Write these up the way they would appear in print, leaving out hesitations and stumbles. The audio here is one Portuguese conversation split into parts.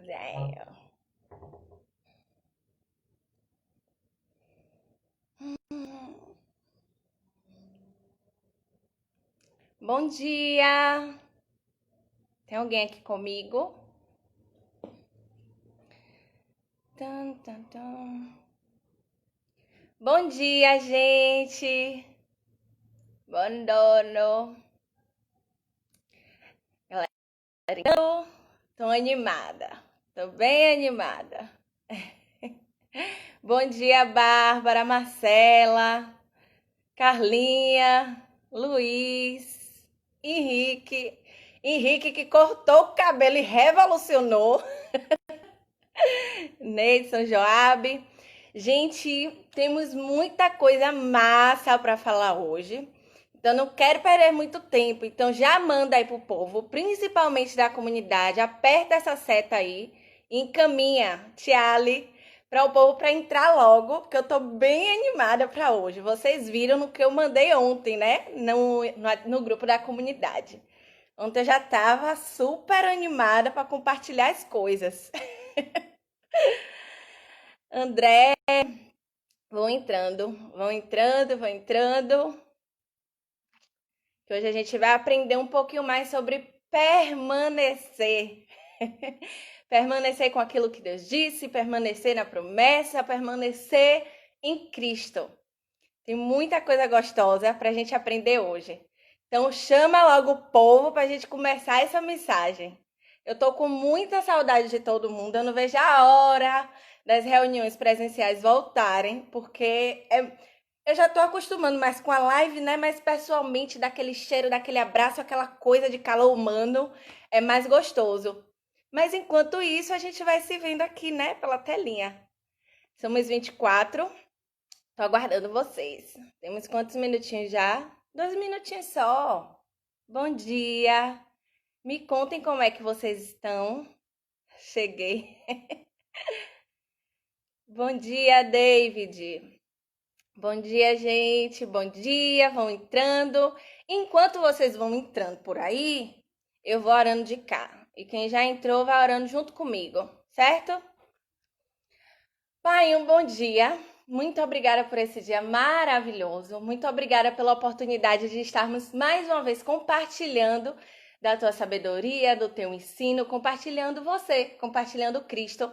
Zéu. Bom dia! Tem alguém aqui comigo? Tum, tum, tum. Bom dia, gente! Buongiorno! Galera, tô animada. Tô bem animada. Bom dia, Bárbara, Marcela, Carlinha, Luiz, Henrique. Henrique que cortou o cabelo e revolucionou. Neidson, Joab. Gente, temos muita coisa massa para falar hoje. Então, não quero perder muito tempo. Então, já manda aí pro povo, principalmente da comunidade, aperta essa seta aí e encaminha, Tiale, para o povo para entrar logo, porque eu tô bem animada para hoje. Vocês viram no que eu mandei ontem, né? No grupo da comunidade. Ontem eu já tava super animada para compartilhar as coisas. André, vão entrando. Que hoje a gente vai aprender um pouquinho mais sobre permanecer. Permanecer com aquilo que Deus disse, permanecer na promessa, permanecer em Cristo. Tem muita coisa gostosa para a gente aprender hoje. Então chama logo o povo para a gente começar essa mensagem. Eu tô com muita saudade de todo mundo. Eu não vejo a hora das reuniões presenciais voltarem, porque eu já tô acostumando mais com a live, né? Mas pessoalmente, daquele cheiro, daquele abraço, aquela coisa de calor humano, é mais gostoso. Mas enquanto isso, a gente vai se vendo aqui, né? Pela telinha. Somos 24. Tô aguardando vocês. Temos quantos minutinhos já? 2 minutinhos só. Bom dia. Me contem como é que vocês estão. Cheguei. Bom dia, David. Bom dia, gente. Bom dia. Vão entrando. Enquanto vocês vão entrando por aí, eu vou orando de cá. E quem já entrou vai orando junto comigo, certo? Pai, um bom dia. Muito obrigada por esse dia maravilhoso. Muito obrigada pela oportunidade de estarmos mais uma vez compartilhando da tua sabedoria, do teu ensino, compartilhando você, compartilhando Cristo.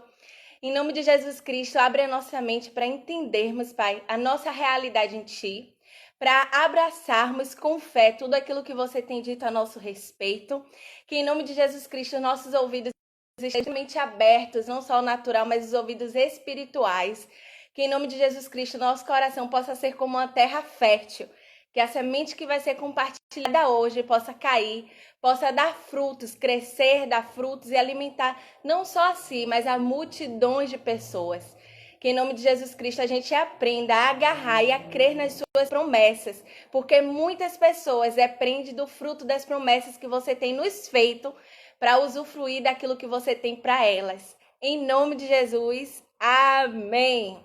Em nome de Jesus Cristo, abre a nossa mente para entendermos, Pai, a nossa realidade em Ti, para abraçarmos com fé tudo aquilo que você tem dito a nosso respeito. Que em nome de Jesus Cristo, nossos ouvidos extremamente abertos, não só o natural, mas os ouvidos espirituais. Que em nome de Jesus Cristo, nosso coração possa ser como uma terra fértil. Que a semente que vai ser compartilhada hoje possa cair, possa dar frutos, crescer, dar frutos e alimentar não só a si, mas a multidões de pessoas. Que em nome de Jesus Cristo a gente aprenda a agarrar e a crer nas suas promessas, porque muitas pessoas dependem do fruto das promessas que você tem nos feito para usufruir daquilo que você tem para elas. Em nome de Jesus, amém.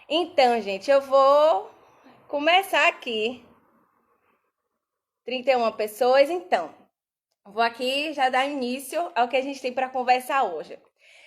Então, gente, eu vou começar aqui. 31 pessoas, então. Vou aqui já dar início ao que a gente tem para conversar hoje.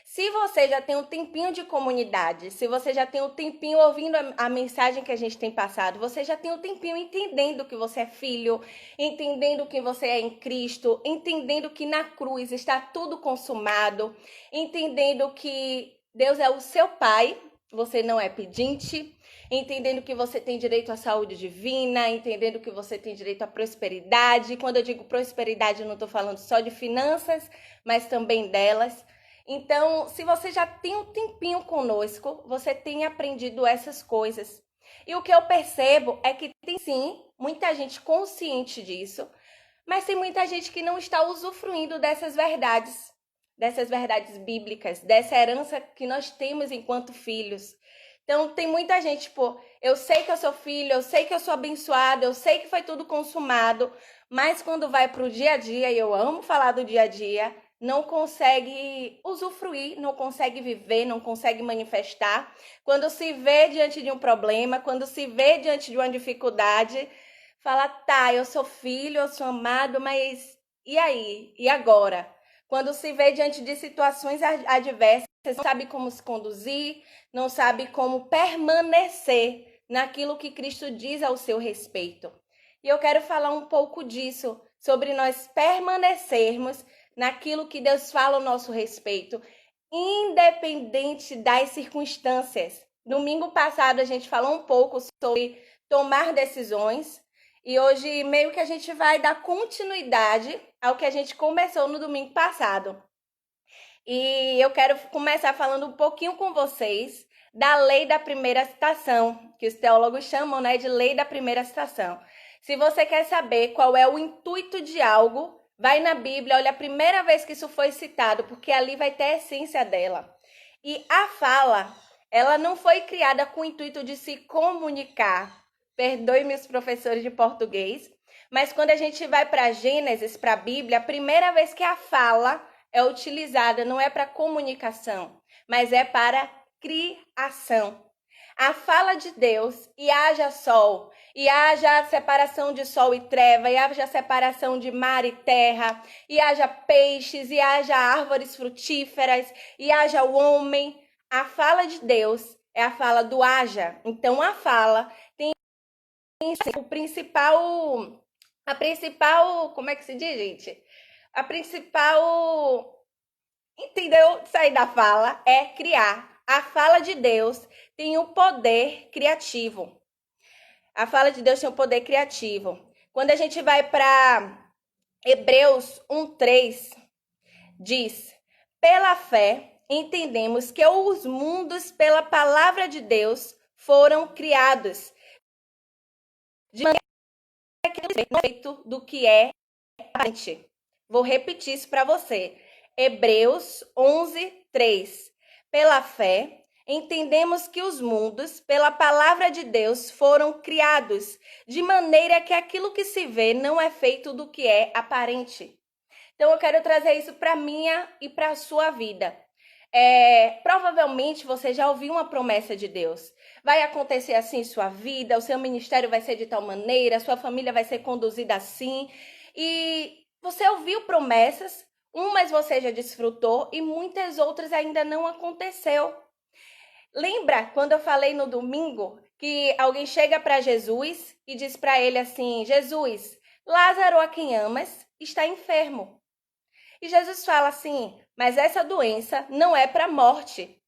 Se você já tem um tempinho de comunidade, se você já tem um tempinho ouvindo a mensagem que a gente tem passado, você já tem um tempinho entendendo que você é filho, entendendo que você é em Cristo, entendendo que na cruz está tudo consumado, entendendo que Deus é o seu Pai, você não é pedinte, entendendo que você tem direito à saúde divina, entendendo que você tem direito à prosperidade. Quando eu digo prosperidade, eu não estou falando só de finanças, mas também delas. Então, se você já tem um tempinho conosco, você tem aprendido essas coisas. E o que eu percebo é que tem sim muita gente consciente disso, mas tem muita gente que não está usufruindo dessas verdades bíblicas, dessa herança que nós temos enquanto filhos. Então, tem muita gente, tipo, eu sei que eu sou filho, eu sei que eu sou abençoada, eu sei que foi tudo consumado, mas quando vai para o dia a dia, e eu amo falar do dia a dia, não consegue usufruir, não consegue viver, não consegue manifestar. Quando se vê diante de um problema, quando se vê diante de uma dificuldade, fala, tá, eu sou filho, eu sou amado, mas e aí? E agora? quando se vê diante de situações adversas, não sabe como se conduzir, não sabe como permanecer naquilo que Cristo diz ao seu respeito. E eu quero falar um pouco disso, sobre nós permanecermos naquilo que Deus fala ao nosso respeito, independente das circunstâncias. Domingo passado a gente falou um pouco sobre tomar decisões e hoje meio que a gente vai dar continuidade ao que a gente começou no domingo passado. E eu quero começar falando um pouquinho com vocês da lei da primeira citação, que os teólogos chamam, né, de lei da primeira citação. Se você quer saber qual é o intuito de algo, vai na Bíblia, olha a primeira vez que isso foi citado, porque ali vai ter a essência dela. E a fala, ela não foi criada com o intuito de se comunicar. Perdoe-me os professores de português, mas quando a gente vai para Gênesis, para a Bíblia, a primeira vez que a fala é utilizada não é para comunicação, mas é para criação. A fala de Deus, e haja sol, e haja separação de sol e treva, e haja separação de mar e terra, e haja peixes, e haja árvores frutíferas, e haja o homem. A fala de Deus é a fala do haja. Então, a fala tem o principal... como é que se diz, gente? A principal... Entendeu? Sair da fala é criar. A fala de Deus tem um poder criativo. A fala de Deus tem um poder criativo. Quando a gente vai para Hebreus 1:3, diz: pela fé entendemos que os mundos pela palavra de Deus foram criados, de maneira que não é feito do que é aparente. Vou repetir isso para você. Hebreus 11:3. Pela fé, entendemos que os mundos, pela palavra de Deus, foram criados, de maneira que aquilo que se vê não é feito do que é aparente. Então, eu quero trazer isso para a minha e para a sua vida. Provavelmente você já ouviu uma promessa de Deus. Vai acontecer assim em sua vida, o seu ministério vai ser de tal maneira, a sua família vai ser conduzida assim. E você ouviu promessas, umas você já desfrutou e muitas outras ainda não aconteceu. Lembra quando eu falei no domingo que alguém chega para Jesus e diz para ele assim: Jesus, Lázaro, a quem amas, está enfermo. E Jesus fala assim: mas essa doença não é para a morte.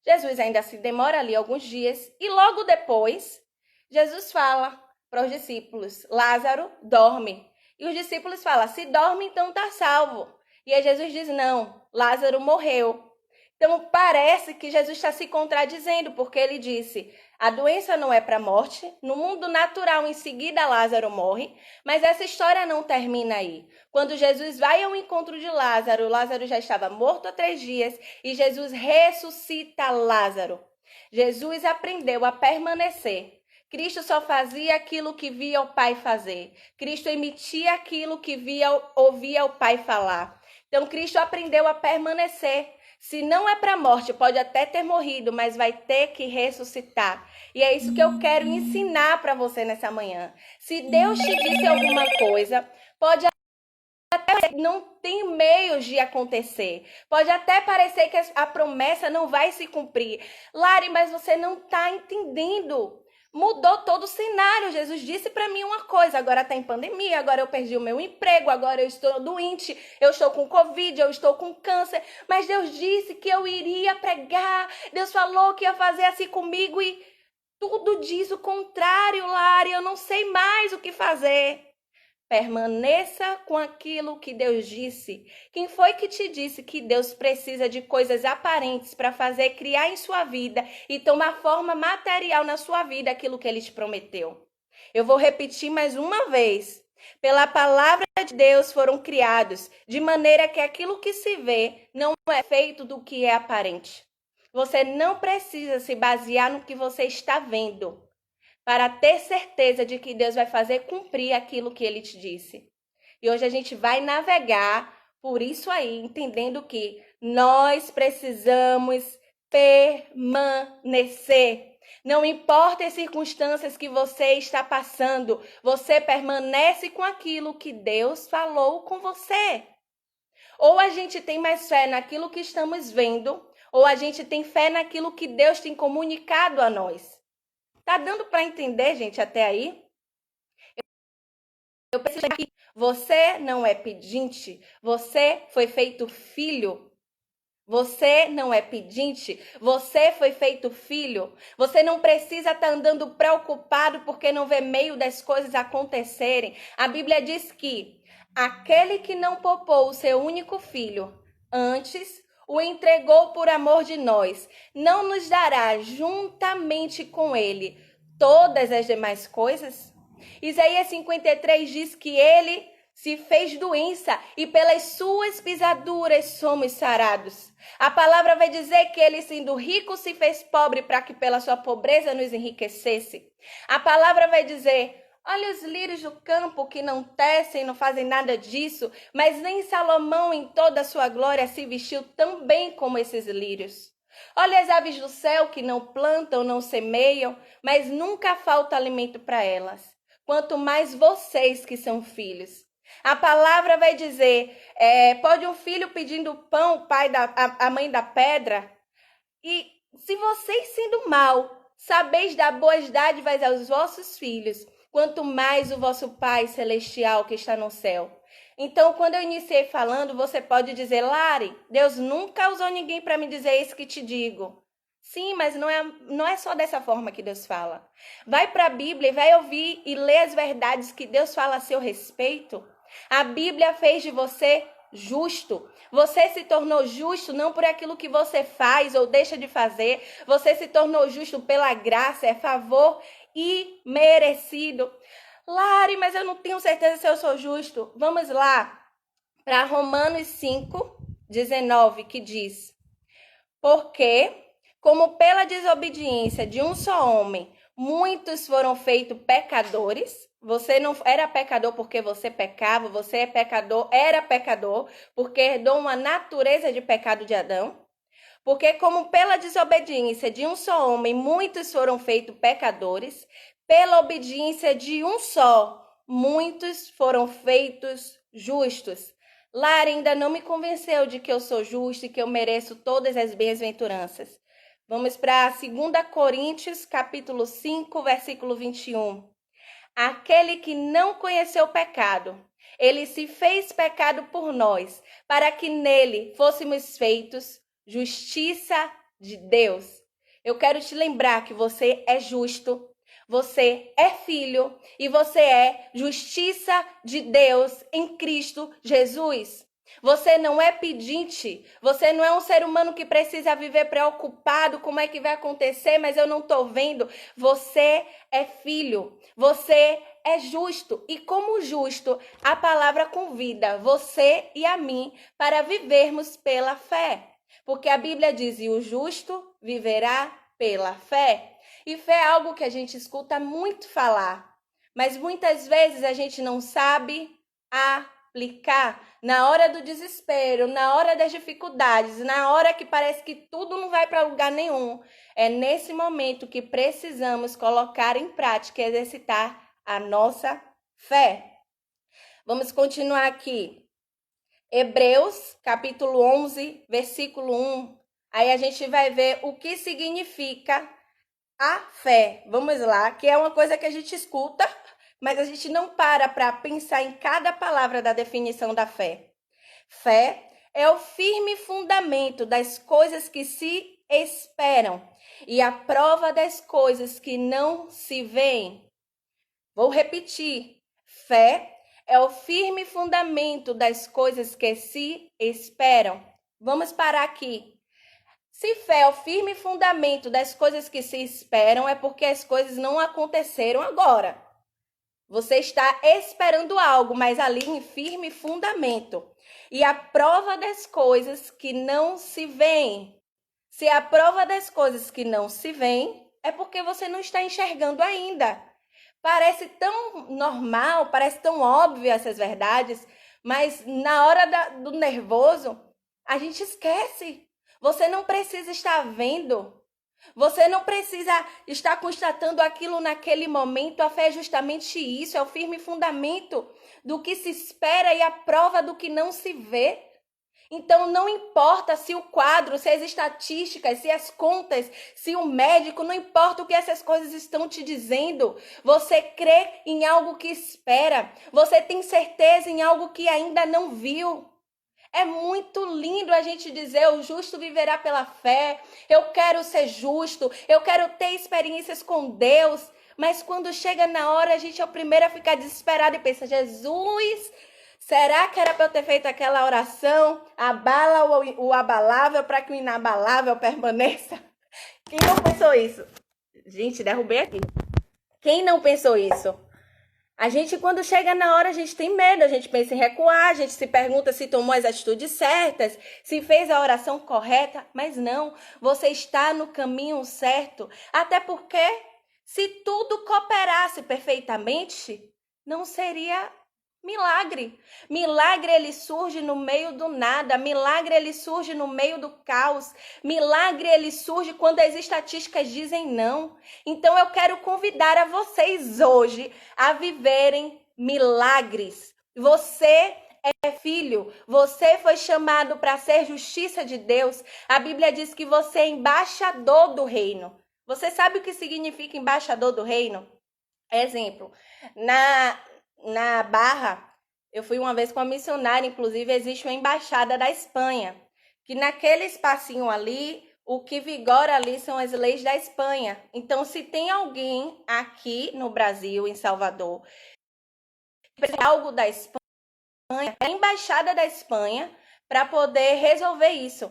Jesus ainda se demora ali alguns dias e logo depois Jesus fala para os discípulos: Lázaro, dorme. E os discípulos falam: se dorme, então está salvo. E aí Jesus diz: não, Lázaro morreu. Então parece que Jesus está se contradizendo, porque ele disse: a doença não é para a morte, no mundo natural em seguida Lázaro morre, mas essa história não termina aí. Quando Jesus vai ao encontro de Lázaro, Lázaro já estava morto há 3 dias e Jesus ressuscita Lázaro. Jesus aprendeu a permanecer. Cristo só fazia aquilo que via o Pai fazer. Cristo emitia aquilo que ouvia o Pai falar. Então Cristo aprendeu a permanecer. Se não é para a morte, pode até ter morrido, mas vai ter que ressuscitar. E é isso que eu quero ensinar para você nessa manhã. Se Deus te disse alguma coisa, pode até não tem meios de acontecer. Pode até parecer que a promessa não vai se cumprir. Lari, mas você não está entendendo. Mudou todo o cenário. Jesus disse para mim uma coisa, agora está em pandemia, agora eu perdi o meu emprego, agora eu estou doente, eu estou com Covid, eu estou com câncer, mas Deus disse que eu iria pregar, Deus falou que ia fazer assim comigo e tudo diz o contrário, Lari, eu não sei mais o que fazer. Permaneça com aquilo que Deus disse. Quem foi que te disse que Deus precisa de coisas aparentes para fazer criar em sua vida e tomar forma material na sua vida aquilo que Ele te prometeu? Eu vou repetir mais uma vez. Pela palavra de Deus foram criados, de maneira que aquilo que se vê não é feito do que é aparente. Você não precisa se basear no que você está vendo para ter certeza de que Deus vai fazer cumprir aquilo que Ele te disse. E hoje a gente vai navegar por isso aí, entendendo que nós precisamos permanecer. Não importa as circunstâncias que você está passando, você permanece com aquilo que Deus falou com você. Ou a gente tem mais fé naquilo que estamos vendo, ou a gente tem fé naquilo que Deus tem comunicado a nós. Tá dando para entender, gente, até aí? Eu preciso que você não é pedinte, você foi feito filho. Você não é pedinte, você foi feito filho. Você não precisa estar andando preocupado porque não vê meio das coisas acontecerem. A Bíblia diz que aquele que não poupou o seu único filho, antes o entregou por amor de nós, não nos dará juntamente com ele todas as demais coisas? Isaías 53 diz que ele se fez doença e pelas suas pisaduras somos sarados. A palavra vai dizer que ele, sendo rico, se fez pobre para que pela sua pobreza nos enriquecesse. A palavra vai dizer: olha os lírios do campo que não tecem, não fazem nada disso, mas nem Salomão em toda a sua glória se vestiu tão bem como esses lírios. Olha as aves do céu que não plantam, não semeiam, mas nunca falta alimento para elas. Quanto mais vocês que são filhos. A palavra vai dizer, pode um filho pedindo pão, a mãe da pedra? E se vocês, sendo mal, sabeis dar boas dádivas aos vossos filhos, quanto mais o vosso Pai Celestial que está no céu. Então, quando eu iniciei falando, você pode dizer: Lari, Deus nunca usou ninguém para me dizer isso que te digo. Sim, mas não é só dessa forma que Deus fala. Vai para a Bíblia e vai ouvir e ler as verdades que Deus fala a seu respeito. A Bíblia fez de você justo. Você se tornou justo não por aquilo que você faz ou deixa de fazer. Você se tornou justo pela graça, é favor imerecido. Lari, mas eu não tenho certeza se eu sou justo. Vamos lá para Romanos 5:19, que diz: porque, como pela desobediência de um só homem, muitos foram feitos pecadores. Você não era pecador porque você pecava, você é pecador, era pecador porque herdou uma natureza de pecado de Adão. Porque como pela desobediência de um só homem, muitos foram feitos pecadores, pela obediência de um só, muitos foram feitos justos. Lara ainda não me convenceu de que eu sou justo e que eu mereço todas as bem-aventuranças. Vamos para 2 Coríntios, capítulo 5, versículo 21. Aquele que não conheceu o pecado, ele se fez pecado por nós, para que nele fôssemos feitos justiça de Deus. Eu quero te lembrar que você é justo, você é filho e você é justiça de Deus em Cristo Jesus. Você não é pedinte, você não é um ser humano que precisa viver preocupado como é que vai acontecer, mas eu não estou vendo. Você é filho, você é justo e como justo, a palavra convida você e a mim para vivermos pela fé. Porque a Bíblia diz: e o justo viverá pela fé. E fé é algo que a gente escuta muito falar, mas muitas vezes a gente não sabe aplicar. Na hora do desespero, na hora das dificuldades, na hora que parece que tudo não vai para lugar nenhum, é nesse momento que precisamos colocar em prática e exercitar a nossa fé. Vamos continuar aqui. Hebreus, capítulo 11, versículo 1. Aí a gente vai ver o que significa a fé. Vamos lá, que é uma coisa que a gente escuta, mas a gente não para pensar em cada palavra da definição da fé. Fé é o firme fundamento das coisas que se esperam e a prova das coisas que não se veem. Vou repetir. Fé é o firme fundamento das coisas que se esperam. Vamos parar aqui. Se fé é o firme fundamento das coisas que se esperam, é porque as coisas não aconteceram agora. Você está esperando algo, mas ali em firme fundamento. E a prova das coisas que não se veem. Se a prova das coisas que não se veem, é porque você não está enxergando ainda. Parece tão normal, parece tão óbvio essas verdades, mas na hora do nervoso, a gente esquece. Você não precisa estar vendo. Você não precisa estar constatando aquilo naquele momento. A fé é justamente isso, é o firme fundamento do que se espera e a prova do que não se vê. Então, não importa se o quadro, se as estatísticas, se as contas, se o médico, não importa o que essas coisas estão te dizendo. Você crê em algo que espera. Você tem certeza em algo que ainda não viu. É muito lindo a gente dizer: o justo viverá pela fé. Eu quero ser justo. Eu quero ter experiências com Deus. Mas quando chega na hora, a gente é o primeiro a ficar desesperado e pensa: Jesus, será que era para eu ter feito aquela oração? Abala o abalável para que o inabalável permaneça? Quem não pensou isso? Gente, derrubei aqui. Quem não pensou isso? A gente, quando chega na hora, a gente tem medo, a gente pensa em recuar, a gente se pergunta se tomou as atitudes certas, se fez a oração correta, mas não, você está no caminho certo. Até porque, se tudo cooperasse perfeitamente, não seria milagre. Milagre, ele surge no meio do nada. Milagre, ele surge no meio do caos. Milagre, ele surge quando as estatísticas dizem não. Então, eu quero convidar a vocês hoje a viverem milagres. Você é filho, você foi chamado para ser justiça de Deus. A Bíblia diz que você é embaixador do reino. Você sabe o que significa embaixador do reino? Exemplo, na Barra, eu fui uma vez com uma missionária, inclusive existe uma embaixada da Espanha, que naquele espacinho ali, o que vigora ali são as leis da Espanha. Então, se tem alguém aqui no Brasil, em Salvador, que precisa de algo da Espanha, é a embaixada da Espanha para poder resolver isso.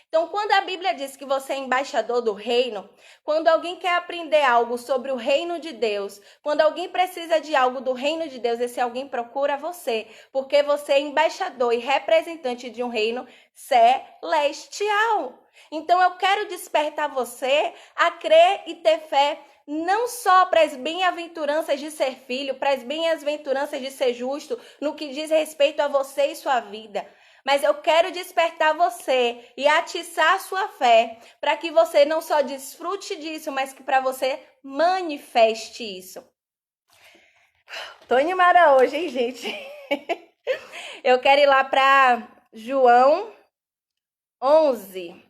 Então, quando a Bíblia diz que você é embaixador do reino, quando alguém quer aprender algo sobre o reino de Deus, quando alguém precisa de algo do reino de Deus, esse alguém procura você, porque você é embaixador e representante de um reino celestial. Então, eu quero despertar você a crer e ter fé não só para as bem-aventuranças de ser filho, para as bem-aventuranças de ser justo, no que diz respeito a você e sua vida, mas eu quero despertar você e atiçar a sua fé para que você não só desfrute disso, mas que para você manifeste isso. Tô animada hoje, hein, gente? Eu quero ir lá para João 11.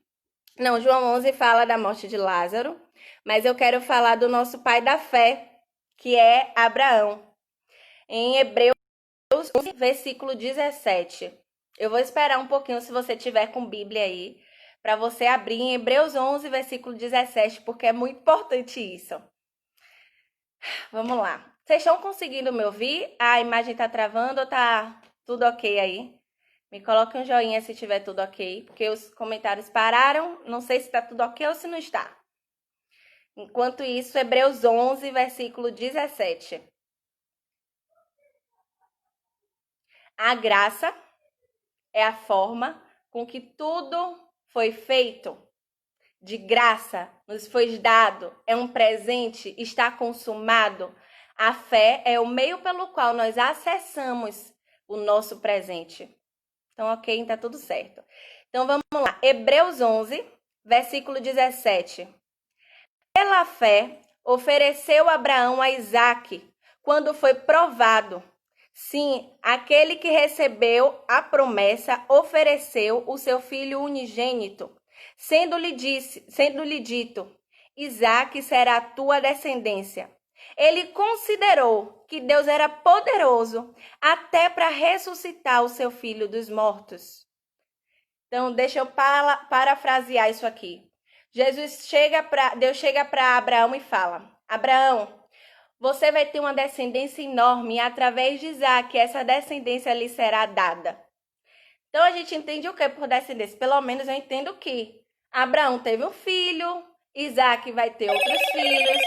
Não, João 11 fala da morte de Lázaro, mas eu quero falar do nosso pai da fé, que é Abraão. Em Hebreus 11, versículo 17. Eu vou esperar um pouquinho, se você tiver com Bíblia aí, para você abrir em Hebreus 11, versículo 17, porque é muito importante isso. Vamos lá. Vocês estão conseguindo me ouvir? A imagem está travando ou tá tudo ok aí? Me coloque um joinha se tiver tudo ok, porque os comentários pararam. Não sei se está tudo ok ou se não está. Enquanto isso, Hebreus 11, versículo 17. A graça é a forma com que tudo foi feito. De graça nos foi dado, é um presente, está consumado. A fé é o meio pelo qual nós acessamos o nosso presente. Então, ok, está tudo certo. Então, vamos lá. Hebreus 11, versículo 17. Pela fé, ofereceu Abraão a Isaque, quando foi provado. Sim, aquele que recebeu a promessa ofereceu o seu filho unigênito, sendo-lhe dito: Isaque será a tua descendência. Ele considerou que Deus era poderoso até para ressuscitar o seu filho dos mortos. Então, deixa eu parafrasear isso aqui. Deus chega para Abraão e fala: Abraão, você vai ter uma descendência enorme e através de Isaac essa descendência lhe será dada. Então a gente entende o que por descendência? Pelo menos eu entendo que Abraão teve um filho, Isaac vai ter outros filhos,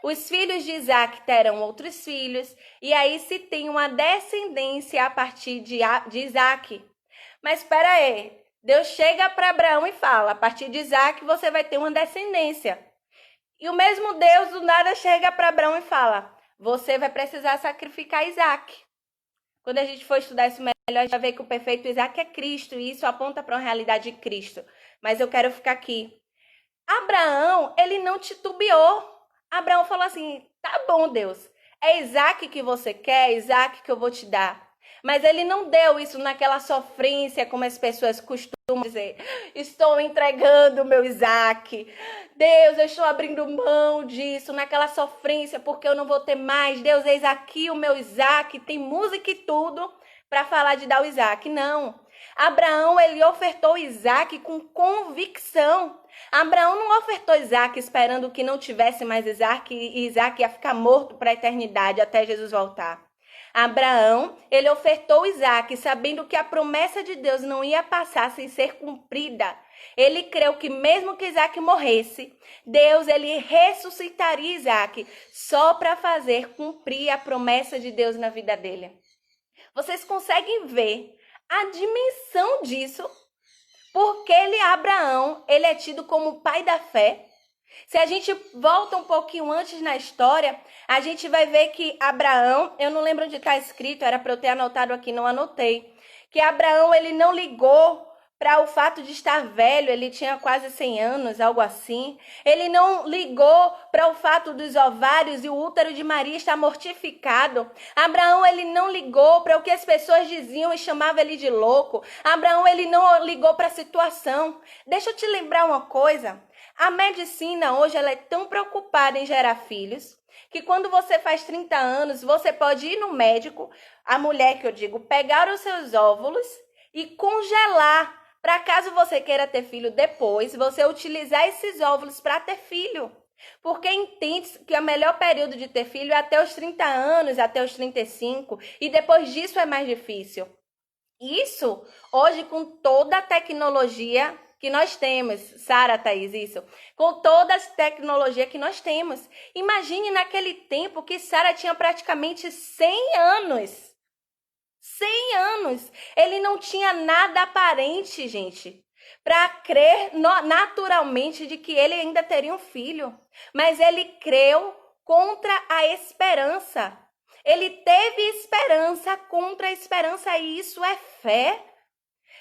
os filhos de Isaac terão outros filhos, e aí se tem uma descendência a partir de Isaac. Mas espera aí, Deus chega para Abraão e fala: a partir de Isaac você vai ter uma descendência. E o mesmo Deus do nada chega para Abraão e fala: você vai precisar sacrificar Isaac. Quando a gente for estudar isso melhor, a gente vai ver que o perfeito Isaac é Cristo, e isso aponta para uma realidade de Cristo. Mas eu quero ficar aqui. Abraão, ele não titubeou. Abraão falou assim: tá bom, Deus, é Isaac que você quer, é Isaac que eu vou te dar. Mas ele não deu isso naquela sofrência, como as pessoas costumam dizer. Estou entregando meu Isaac. Deus, eu estou abrindo mão disso, naquela sofrência, porque eu não vou ter mais. Deus, eis aqui o meu Isaac. Tem música e tudo para falar de dar o Isaac. Não. Abraão, ele ofertou Isaac com convicção. Abraão não ofertou Isaac esperando que não tivesse mais Isaac e Isaac ia ficar morto para a eternidade até Jesus voltar. Abraão, ele ofertou Isaac sabendo que a promessa de Deus não ia passar sem ser cumprida. Ele creu que mesmo que Isaac morresse, Deus ele ressuscitaria Isaac só para fazer cumprir a promessa de Deus na vida dele. Vocês conseguem ver a dimensão disso? Porque Abraão, ele é tido como o pai da fé. Se a gente volta um pouquinho antes na história, a gente vai ver que Abraão, eu não lembro onde está escrito, era para eu ter anotado aqui, não anotei, que Abraão ele não ligou para o fato de estar velho, ele tinha quase 100 anos, algo assim. Ele não ligou para o fato dos ovários e o útero de Maria estar mortificado. Abraão, ele não ligou para o que as pessoas diziam e chamavam ele de louco. Abraão, ele não ligou para a situação. Deixa eu te lembrar uma coisa. A medicina hoje ela é tão preocupada em gerar filhos que quando você faz 30 anos, você pode ir no médico, a mulher que eu digo, pegar os seus óvulos e congelar para caso você queira ter filho depois, você utilizar esses óvulos para ter filho. Porque entende que o melhor período de ter filho é até os 30 anos, até os 35, e depois disso é mais difícil. Isso, hoje, com toda a tecnologia que nós temos, Sara, Thaís, isso, com toda a tecnologia que nós temos. Imagine naquele tempo que Sara tinha praticamente 100 anos. 100 anos. Ele não tinha nada aparente, gente, para crer naturalmente de que ele ainda teria um filho. Mas ele creu contra a esperança. Ele teve esperança contra a esperança e isso é fé.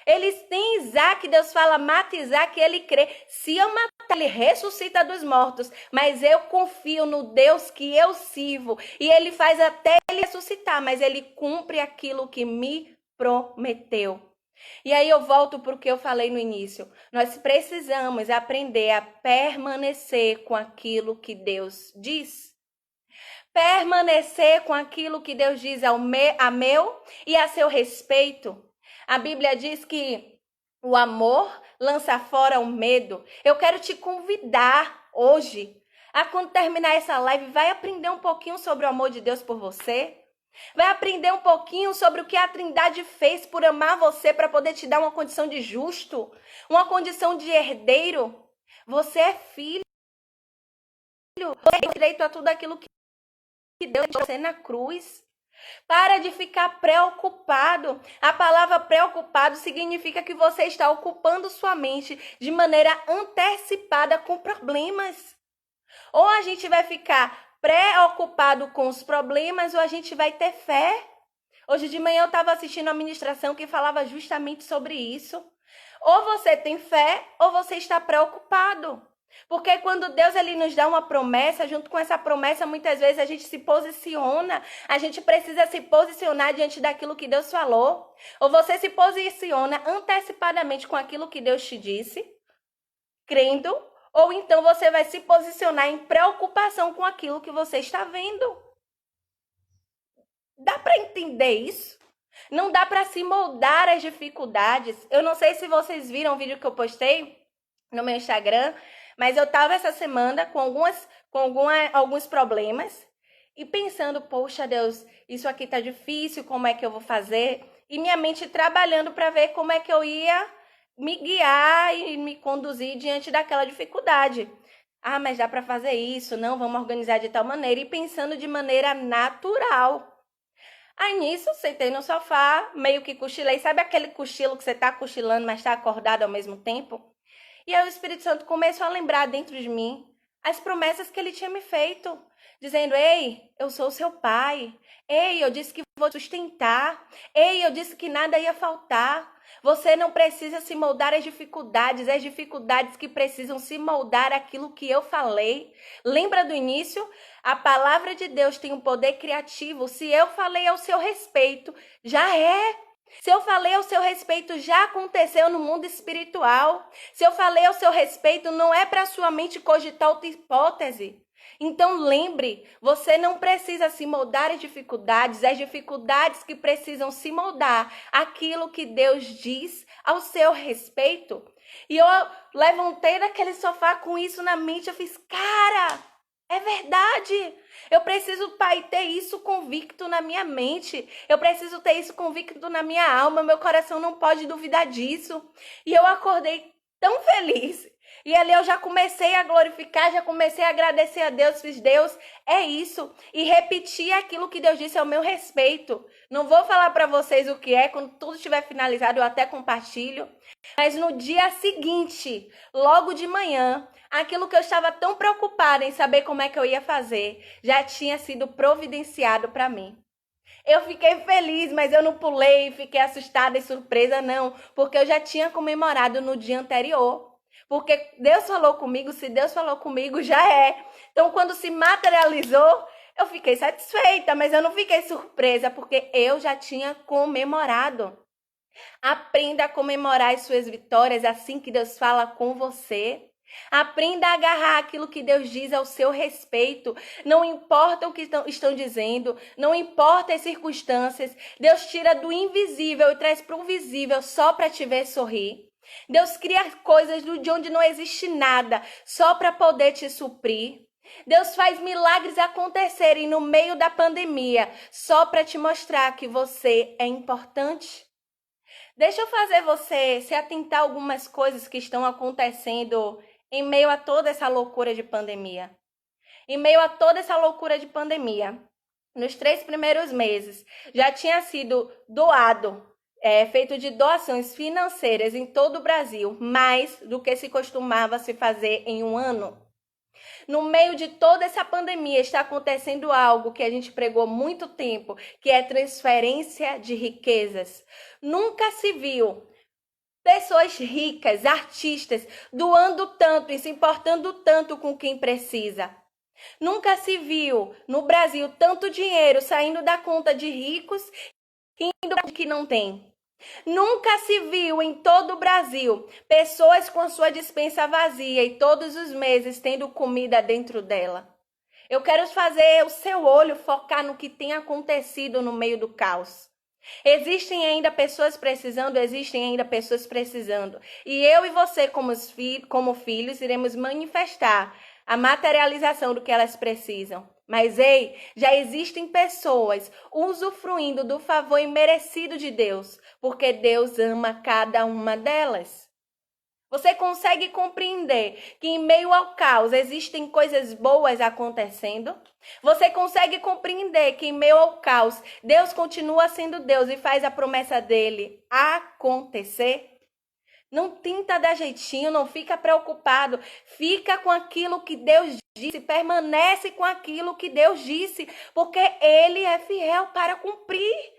Eles têm Isaac, Deus fala, mata Isaac, ele crê. Se eu matar, ele ressuscita dos mortos. Mas eu confio no Deus que eu sirvo. E ele faz até ele ressuscitar, mas ele cumpre aquilo que me prometeu. E aí eu volto para o que eu falei no início. Nós precisamos aprender a permanecer com aquilo que Deus diz. Permanecer com aquilo que Deus diz a meu e a seu respeito. A Bíblia diz que o amor lança fora o medo. Eu quero te convidar hoje a, quando terminar essa live, vai aprender um pouquinho sobre o amor de Deus por você. Vai aprender um pouquinho sobre o que a Trindade fez por amar você para poder te dar uma condição de justo, uma condição de herdeiro. Você é filho. Você tem direito a tudo aquilo que Deus deu você na cruz. Para de ficar preocupado. A palavra preocupado significa que você está ocupando sua mente de maneira antecipada com problemas. Ou a gente vai ficar preocupado com os problemas ou a gente vai ter fé. Hoje de manhã eu estava assistindo a ministração que falava justamente sobre isso. Ou você tem fé ou você está preocupado. Porque quando Deus ele nos dá uma promessa, junto com essa promessa, muitas vezes a gente se posiciona. A gente precisa se posicionar diante daquilo que Deus falou. Ou você se posiciona antecipadamente com aquilo que Deus te disse, crendo. Ou então você vai se posicionar em preocupação com aquilo que você está vendo. Dá para entender isso? Não dá para se moldar às dificuldades. Eu não sei se vocês viram o vídeo que eu postei no meu Instagram, mas eu estava essa semana com alguns problemas e pensando, poxa Deus, isso aqui tá difícil, como é que eu vou fazer? E minha mente trabalhando para ver como é que eu ia me guiar e me conduzir diante daquela dificuldade. Ah, mas dá para fazer isso, não, vamos organizar de tal maneira. E pensando de maneira natural. Aí nisso, sentei no sofá, meio que cochilei. Sabe aquele cochilo que você tá cochilando, mas tá acordado ao mesmo tempo? E aí o Espírito Santo começou a lembrar dentro de mim as promessas que ele tinha me feito, dizendo: ei, eu sou seu pai. Ei, eu disse que vou te sustentar. Ei, eu disse que nada ia faltar. Você não precisa se moldar às dificuldades que precisam se moldar àquilo que eu falei. Lembra do início? A palavra de Deus tem um poder criativo. Se eu falei ao seu respeito, já é. Se eu falei ao seu respeito, já aconteceu no mundo espiritual. Se eu falei ao seu respeito, não é para sua mente cogitar outra hipótese. Então lembre, você não precisa se moldar às dificuldades que precisam se moldar aquilo que Deus diz ao seu respeito. E eu levantei daquele sofá com isso na mente, eu fiz: cara, é verdade. Eu preciso, Pai, ter isso convicto na minha mente. Eu preciso ter isso convicto na minha alma. Meu coração não pode duvidar disso. E eu acordei tão feliz. E ali eu já comecei a glorificar, já comecei a agradecer a Deus. Fiz: Deus, é isso. E repetir aquilo que Deus disse ao meu respeito. Não vou falar para vocês o que é. Quando tudo estiver finalizado, eu até compartilho. Mas no dia seguinte, logo de manhã, aquilo que eu estava tão preocupada em saber como é que eu ia fazer, já tinha sido providenciado para mim. Eu fiquei feliz, mas eu não pulei, fiquei assustada e surpresa, não, porque eu já tinha comemorado no dia anterior. Porque Deus falou comigo, se Deus falou comigo, já é. Então, quando se materializou, eu fiquei satisfeita, mas eu não fiquei surpresa, porque eu já tinha comemorado. Aprenda a comemorar as suas vitórias assim que Deus fala com você. Aprenda a agarrar aquilo que Deus diz ao seu respeito. Não importa o que estão dizendo, não importa as circunstâncias. Deus tira do invisível e traz para o visível só para te ver sorrir. Deus cria coisas de onde não existe nada, só para poder te suprir. Deus faz milagres acontecerem no meio da pandemia, só para te mostrar que você é importante. Deixa eu fazer você se atentar a algumas coisas que estão acontecendo em meio a toda essa loucura de pandemia. Em meio a toda essa loucura de pandemia, nos 3 primeiros meses, já tinha sido doado, feito de doações financeiras em todo o Brasil, mais do que se costumava se fazer em um ano. No meio de toda essa pandemia está acontecendo algo que a gente pregou há muito tempo, que é transferência de riquezas. Nunca se viu pessoas ricas, artistas, doando tanto e se importando tanto com quem precisa. Nunca se viu no Brasil tanto dinheiro saindo da conta de ricos e indo para que não tem. Nunca se viu em todo o Brasil pessoas com a sua despensa vazia e todos os meses tendo comida dentro dela. Eu quero fazer o seu olho focar no que tem acontecido no meio do caos. Existem ainda pessoas precisando. E eu e você, como filhos, iremos manifestar a materialização do que elas precisam. Mas ei, já existem pessoas usufruindo do favor imerecido de Deus, porque Deus ama cada uma delas. Você consegue compreender que em meio ao caos existem coisas boas acontecendo? Você consegue compreender que em meio ao caos Deus continua sendo Deus e faz a promessa dele acontecer? Não tenta dar jeitinho, não fica preocupado. Fica com aquilo que Deus disse, permanece com aquilo que Deus disse, porque Ele é fiel para cumprir.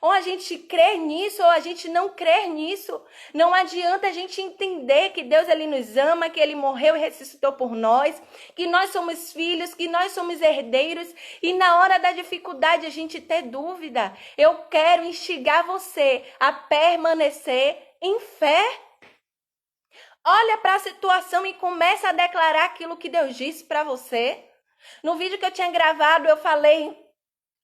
Ou a gente crê nisso, ou a gente não crê nisso. Não adianta a gente entender que Deus ele nos ama, que Ele morreu e ressuscitou por nós, que nós somos filhos, que nós somos herdeiros, e na hora da dificuldade a gente ter dúvida. Eu quero instigar você a permanecer em fé. Olha para a situação e começa a declarar aquilo que Deus disse para você. No vídeo que eu tinha gravado, eu falei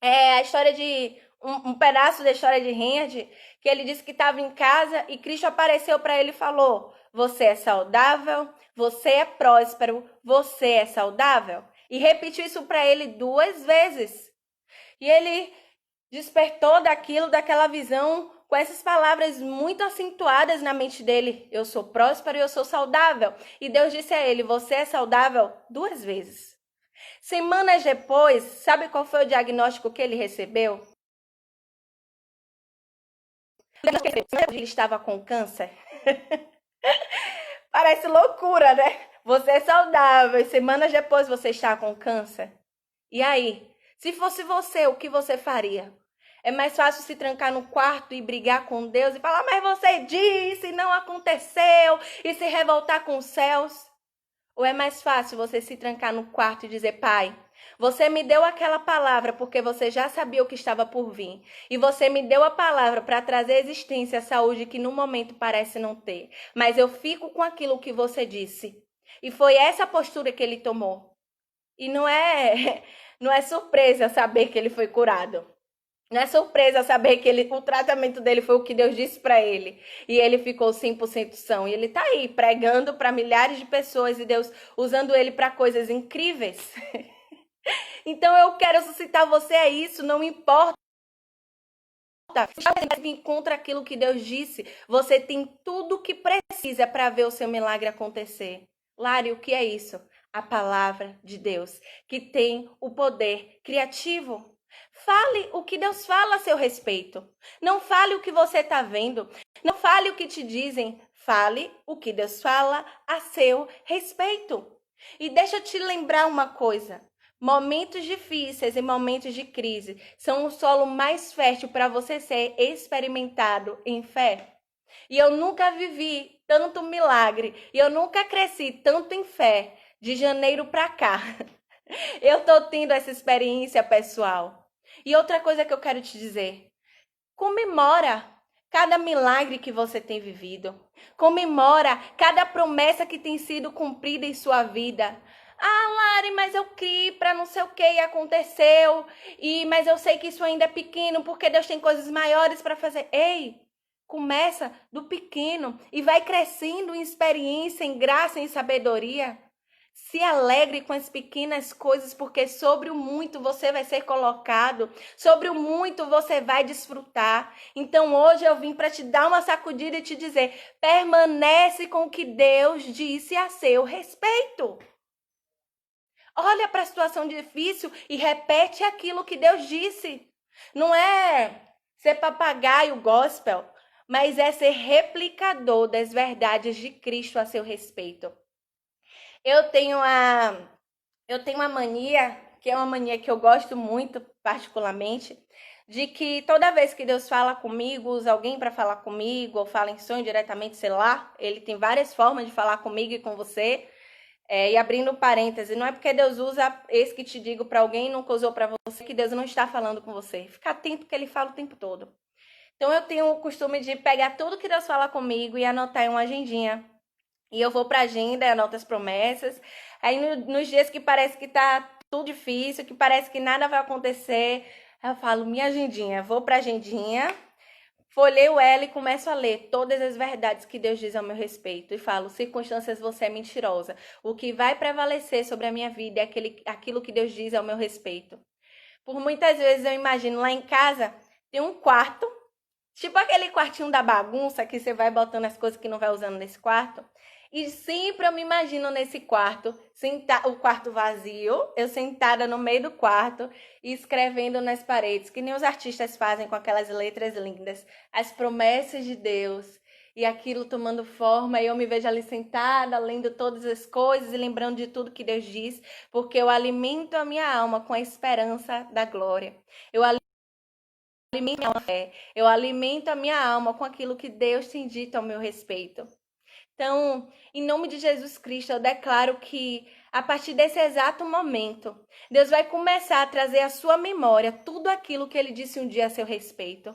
a história de um pedaço da história de Reinhard, que ele disse que estava em casa e Cristo apareceu para ele e falou: você é saudável, você é próspero, você é saudável. E repetiu isso para ele 2 vezes. E ele despertou daquela visão com essas palavras muito acentuadas na mente dele: eu sou próspero e eu sou saudável. E Deus disse a ele: você é saudável 2 vezes. Semanas depois, sabe qual foi o diagnóstico que ele recebeu? Ele estava com câncer. Parece loucura, né? Você é saudável e semanas depois você está com câncer. E aí? Se fosse você, o que você faria? É mais fácil se trancar no quarto e brigar com Deus e falar, mas você disse, não aconteceu, e se revoltar com os céus? Ou é mais fácil você se trancar no quarto e dizer, Pai, você me deu aquela palavra porque você já sabia o que estava por vir. E você me deu a palavra para trazer à existência a saúde que no momento parece não ter. Mas eu fico com aquilo que você disse. E foi essa postura que ele tomou. E não é surpresa saber que ele foi curado. Não é surpresa saber que o tratamento dele foi o que Deus disse para ele. E ele ficou 100% são. E ele está aí pregando para milhares de pessoas e Deus usando ele para coisas incríveis. Então eu quero suscitar você a isso, não importa. Você encontra aquilo que Deus disse. Você tem tudo o que precisa para ver o seu milagre acontecer. Lari, o que é isso? A palavra de Deus, que tem o poder criativo. Fale o que Deus fala a seu respeito. Não fale o que você está vendo. Não fale o que te dizem. Fale o que Deus fala a seu respeito. E deixa eu te lembrar uma coisa. Momentos difíceis e momentos de crise são o solo mais fértil para você ser experimentado em fé. E eu nunca vivi tanto milagre e eu nunca cresci tanto em fé de janeiro para cá. Eu tô tendo essa experiência pessoal. E outra coisa que eu quero te dizer, comemora cada milagre que você tem vivido. Comemora cada promessa que tem sido cumprida em sua vida. Ah, Lari, mas eu criei para não sei o que e aconteceu. Mas eu sei que isso ainda é pequeno porque Deus tem coisas maiores para fazer. Ei, começa do pequeno e vai crescendo em experiência, em graça, em sabedoria. Se alegre com as pequenas coisas, porque sobre o muito você vai ser colocado, sobre o muito você vai desfrutar. Então hoje eu vim para te dar uma sacudida e te dizer, permanece com o que Deus disse a seu respeito. Olha para a situação difícil e repete aquilo que Deus disse. Não é ser papagaio gospel, mas é ser replicador das verdades de Cristo a seu respeito. Eu tenho uma mania, que é uma mania que eu gosto muito, particularmente, de que toda vez que Deus fala comigo, usa alguém para falar comigo, ou fala em sonho diretamente, sei lá, ele tem várias formas de falar comigo e com você. E abrindo parêntese, não é porque Deus usa esse que te digo para alguém e nunca usou para você que Deus não está falando com você. Fica atento que ele fala o tempo todo. Então eu tenho o costume de pegar tudo que Deus fala comigo e anotar em uma agendinha. E eu vou para a agenda e anoto as promessas. Aí nos dias que parece que tá tudo difícil, que parece que nada vai acontecer, eu falo, minha agendinha, vou para a agendinha, folheio ela e começo a ler todas as verdades que Deus diz ao meu respeito. E falo, circunstâncias, você é mentirosa. O que vai prevalecer sobre a minha vida é aquilo que Deus diz ao meu respeito. Por muitas vezes eu imagino lá em casa, tem um quarto, tipo aquele quartinho da bagunça que você vai botando as coisas que não vai usando nesse quarto. E sempre eu me imagino nesse quarto, o quarto vazio, eu sentada no meio do quarto e escrevendo nas paredes, que nem os artistas fazem com aquelas letras lindas, as promessas de Deus. E aquilo tomando forma, e eu me vejo ali sentada, lendo todas as coisas e lembrando de tudo que Deus diz, porque eu alimento a minha alma com a esperança da glória. Eu alimento a minha fé, eu alimento a minha alma com aquilo que Deus tem dito ao meu respeito. Então, em nome de Jesus Cristo, eu declaro que a partir desse exato momento, Deus vai começar a trazer à sua memória tudo aquilo que Ele disse um dia a seu respeito.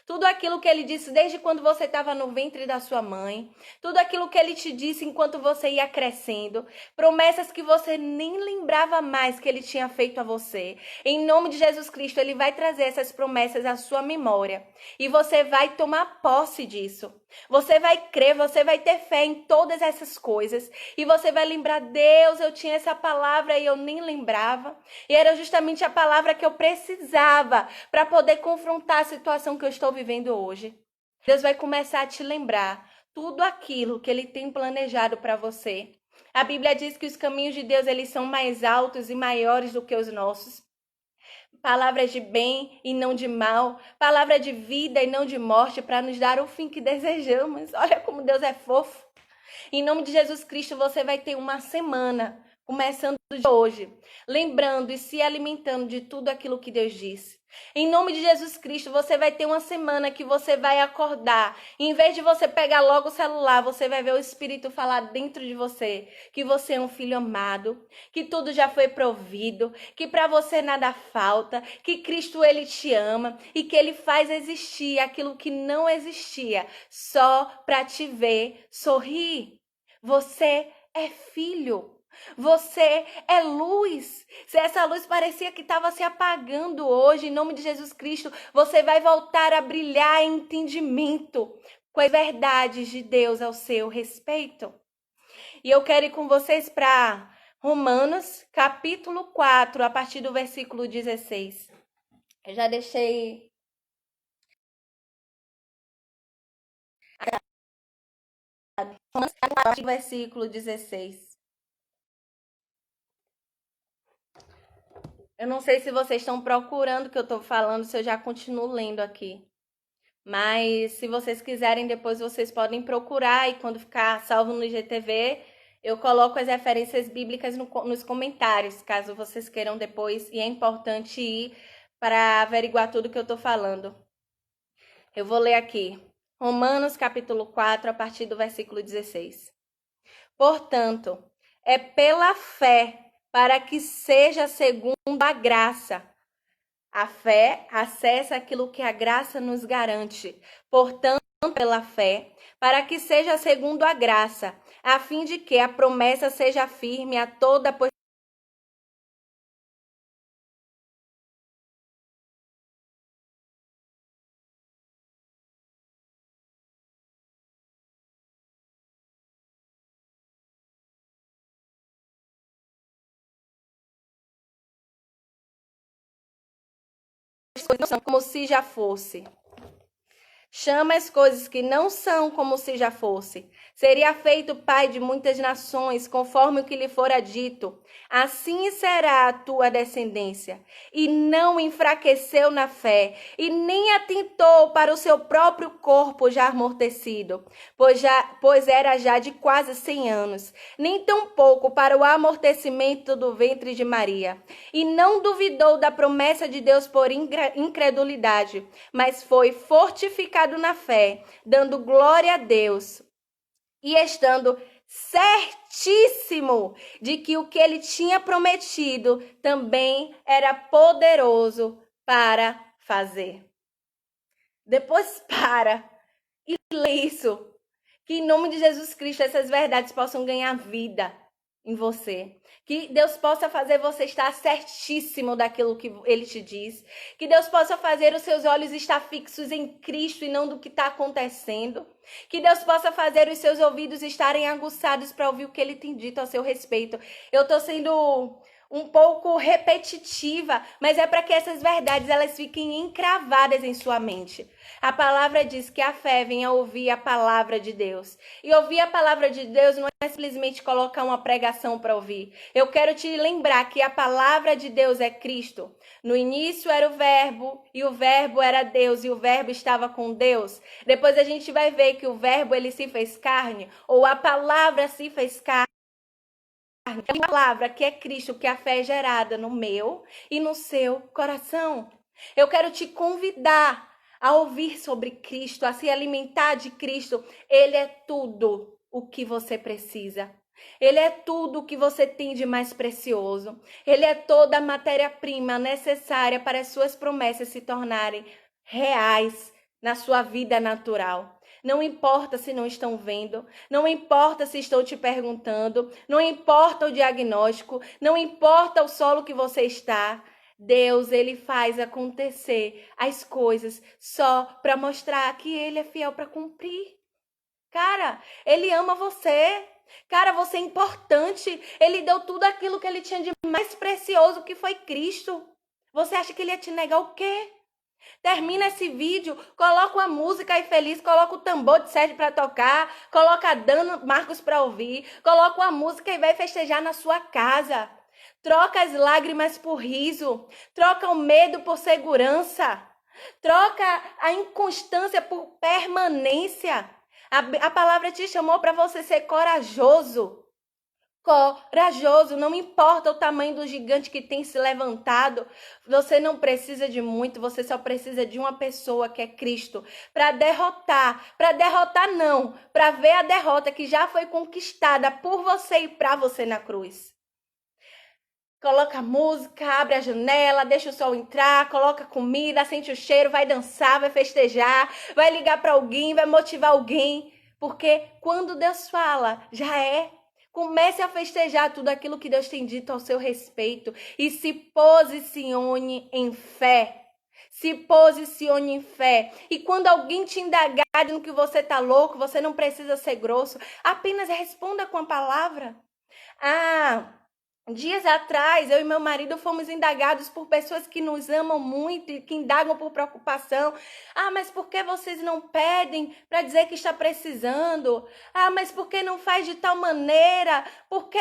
Tudo aquilo que Ele disse desde quando você estava no ventre da sua mãe. Tudo aquilo que Ele te disse enquanto você ia crescendo. Promessas que você nem lembrava mais que Ele tinha feito a você. Em nome de Jesus Cristo, Ele vai trazer essas promessas à sua memória. E você vai tomar posse disso. Você vai crer, você vai ter fé em todas essas coisas. E você vai lembrar, Deus, eu tinha essa palavra e eu nem lembrava. E era justamente a palavra que eu precisava para poder confrontar a situação que eu estou vivendo hoje. Deus vai começar a te lembrar tudo aquilo que Ele tem planejado para você. A Bíblia diz que os caminhos de Deus eles são mais altos e maiores do que os nossos. Palavras de bem e não de mal, palavra de vida e não de morte, para nos dar o fim que desejamos. Olha como Deus é fofo. Em nome de Jesus Cristo, você vai ter uma semana, começando de hoje, lembrando e se alimentando de tudo aquilo que Deus disse. Em nome de Jesus Cristo, você vai ter uma semana que você vai acordar. Em vez de você pegar logo o celular, você vai ver o Espírito falar dentro de você que você é um filho amado, que tudo já foi provido, que para você nada falta, que Cristo ele te ama e que ele faz existir aquilo que não existia só para te ver sorrir. Você é filho. Você é luz. Se essa luz parecia que estava se apagando hoje, em nome de Jesus Cristo, você vai voltar a brilhar em entendimento com as verdades de Deus ao seu respeito. E eu quero ir com vocês para Romanos, capítulo 4, a partir do versículo 16. Eu já deixei Romanos 4, a partir do versículo 16. Eu não sei se vocês estão procurando o que eu estou falando, se eu já continuo lendo aqui. Mas se vocês quiserem, depois vocês podem procurar e quando ficar salvo no IGTV, eu coloco as referências bíblicas nos comentários, caso vocês queiram depois. E é importante ir para averiguar tudo que eu estou falando. Eu vou ler aqui. Romanos capítulo 4, a partir do versículo 16. Portanto, é pela fé, para que seja segundo a graça. A fé acessa aquilo que a graça nos garante. Portanto, pela fé, para que seja segundo a graça, a fim de que a promessa seja firme a toda a coisas como se já fosse. Chama as coisas que não são como se já fosse. Seria feito pai de muitas nações, conforme o que lhe fora dito. Assim será a tua descendência. E não enfraqueceu na fé, e nem atentou para o seu próprio corpo já amortecido, pois era já de quase 100 anos, nem tampouco para o amortecimento do ventre de Maria. E não duvidou da promessa de Deus por incredulidade, mas foi fortificado na fé, dando glória a Deus e estando certíssimo de que o que ele tinha prometido também era poderoso para fazer. Depois para e lê isso. Que em nome de Jesus Cristo essas verdades possam ganhar vida em você. Que Deus possa fazer você estar certíssimo daquilo que Ele te diz. Que Deus possa fazer os seus olhos estar fixos em Cristo e não do que está acontecendo. Que Deus possa fazer os seus ouvidos estarem aguçados para ouvir o que Ele tem dito a seu respeito. Eu estou sendo um pouco repetitiva, mas é para que essas verdades elas fiquem encravadas em sua mente. A palavra diz que a fé vem a ouvir a palavra de Deus. E ouvir a palavra de Deus não é simplesmente colocar uma pregação para ouvir. Eu quero te lembrar que a palavra de Deus é Cristo. No início era o verbo, e o verbo era Deus, e o verbo estava com Deus. Depois a gente vai ver que o verbo ele se fez carne, ou a palavra se fez carne. A palavra que é Cristo, que a fé é gerada no meu e no seu coração. Eu quero te convidar a ouvir sobre Cristo, a se alimentar de Cristo. Ele é tudo o que você precisa. Ele é tudo o que você tem de mais precioso. Ele é toda a matéria-prima necessária para as suas promessas se tornarem reais na sua vida natural. Não importa se não estão vendo, não importa se estão te perguntando, não importa o diagnóstico, não importa o solo que você está. Deus, ele faz acontecer as coisas só para mostrar que ele é fiel para cumprir. Cara, ele ama você. Cara, você é importante. Ele deu tudo aquilo que ele tinha de mais precioso, que foi Cristo. Você acha que ele ia te negar o quê? Termina esse vídeo, coloca uma música aí feliz, coloca o tambor de Sérgio para tocar, coloca a Dana Marcos para ouvir, coloca uma música e vai festejar na sua casa. Troca as lágrimas por riso, troca o medo por segurança, troca a inconstância por permanência. A palavra te chamou para você ser corajoso. Corajoso, não importa o tamanho do gigante que tem se levantado, você não precisa de muito, você só precisa de uma pessoa que é Cristo para derrotar não, para ver a derrota que já foi conquistada por você e para você na cruz. Coloca música, abre a janela, deixa o sol entrar, coloca comida, sente o cheiro, vai dançar, vai festejar, vai ligar para alguém, vai motivar alguém, porque quando Deus fala, já é. Comece a festejar tudo aquilo que Deus tem dito ao seu respeito e se posicione em fé. Se posicione em fé. E quando alguém te indagar dizendo que você está louco, você não precisa ser grosso. Apenas responda com a palavra. Dias atrás, eu e meu marido fomos indagados por pessoas que nos amam muito e que indagam por preocupação. Mas por que vocês não pedem para dizer que está precisando? Mas por que não faz de tal maneira? Por que...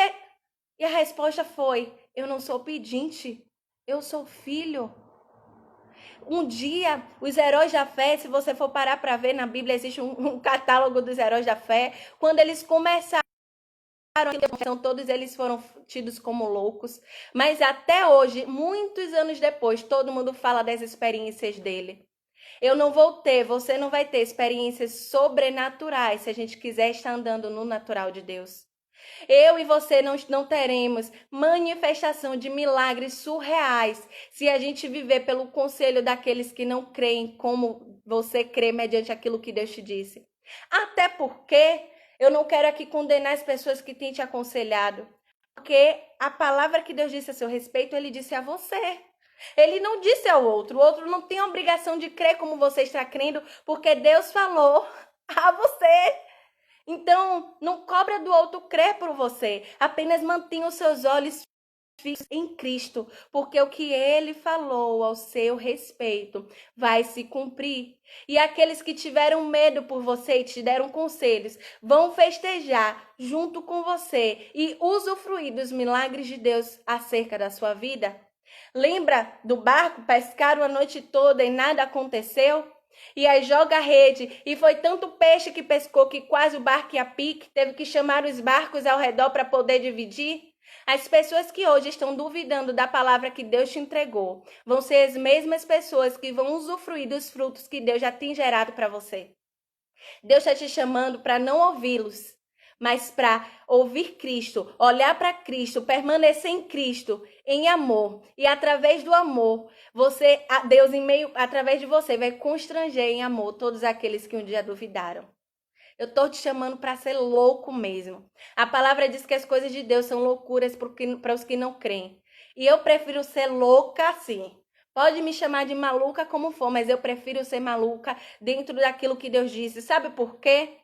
E a resposta foi, eu não sou pedinte, eu sou filho. Um dia, os heróis da fé, se você for parar para ver na Bíblia, existe um catálogo dos heróis da fé. Quando eles começaram, todos eles foram tidos como loucos, mas até hoje, muitos anos depois, todo mundo fala das experiências dele. Eu não vou ter, você não vai ter experiências sobrenaturais se a gente quiser estar andando no natural de Deus. Eu e você não teremos manifestação de milagres surreais se a gente viver pelo conselho daqueles que não creem como você crê mediante aquilo que Deus te disse. Até porque eu não quero aqui condenar as pessoas que têm te aconselhado, porque a palavra que Deus disse a seu respeito, ele disse a você. Ele não disse ao outro. O outro não tem a obrigação de crer como você está crendo, porque Deus falou a você. Então, não cobra do outro crer por você. Apenas mantenha os seus olhos fixos em Cristo, porque o que ele falou ao seu respeito vai se cumprir. E aqueles que tiveram medo por você e te deram conselhos, vão festejar junto com você e usufruir dos milagres de Deus acerca da sua vida. Lembra do barco? Pescaram a noite toda e nada aconteceu? E aí joga a rede, e foi tanto peixe que pescou que quase o barco ia pique, teve que chamar os barcos ao redor para poder dividir. As pessoas que hoje estão duvidando da palavra que Deus te entregou vão ser as mesmas pessoas que vão usufruir dos frutos que Deus já tem gerado para você. Deus está te chamando para não ouvi-los, mas para ouvir Cristo, olhar para Cristo, permanecer em Cristo, em amor. E através do amor, Deus através de você vai constranger em amor todos aqueles que um dia duvidaram. Eu estou te chamando para ser louco mesmo. A palavra diz que as coisas de Deus são loucuras para os que não creem. E eu prefiro ser louca assim. Pode me chamar de maluca como for, mas eu prefiro ser maluca dentro daquilo que Deus disse. Sabe por quê?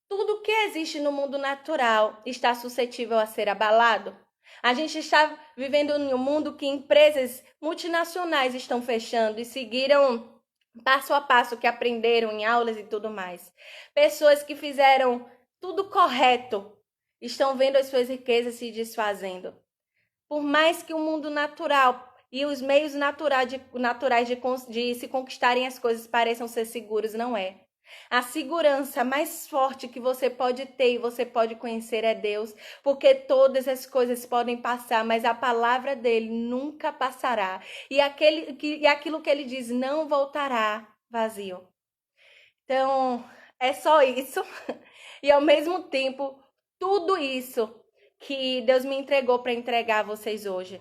Tudo que existe no mundo natural está suscetível a ser abalado. A gente está vivendo em um mundo que empresas multinacionais estão fechando e seguiram passo a passo que aprenderam em aulas e tudo mais. Pessoas que fizeram tudo correto estão vendo as suas riquezas se desfazendo. Por mais que o mundo natural e os meios naturais de se conquistarem as coisas pareçam ser seguros, não é. A segurança mais forte que você pode ter e você pode conhecer é Deus, porque todas as coisas podem passar, mas a palavra dele nunca passará. E aquilo que ele diz não voltará vazio. Então, é só isso. E ao mesmo tempo, tudo isso que Deus me entregou para entregar a vocês hoje.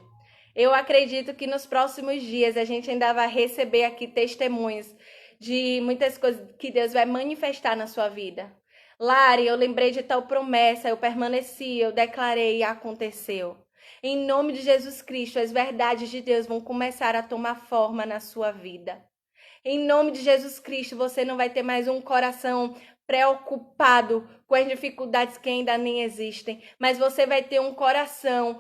Eu acredito que nos próximos dias a gente ainda vai receber aqui testemunhos de muitas coisas que Deus vai manifestar na sua vida. Lari, eu lembrei de tal promessa, eu permaneci, eu declarei e aconteceu. Em nome de Jesus Cristo, as verdades de Deus vão começar a tomar forma na sua vida. Em nome de Jesus Cristo, você não vai ter mais um coração preocupado com as dificuldades que ainda nem existem, mas você vai ter um coração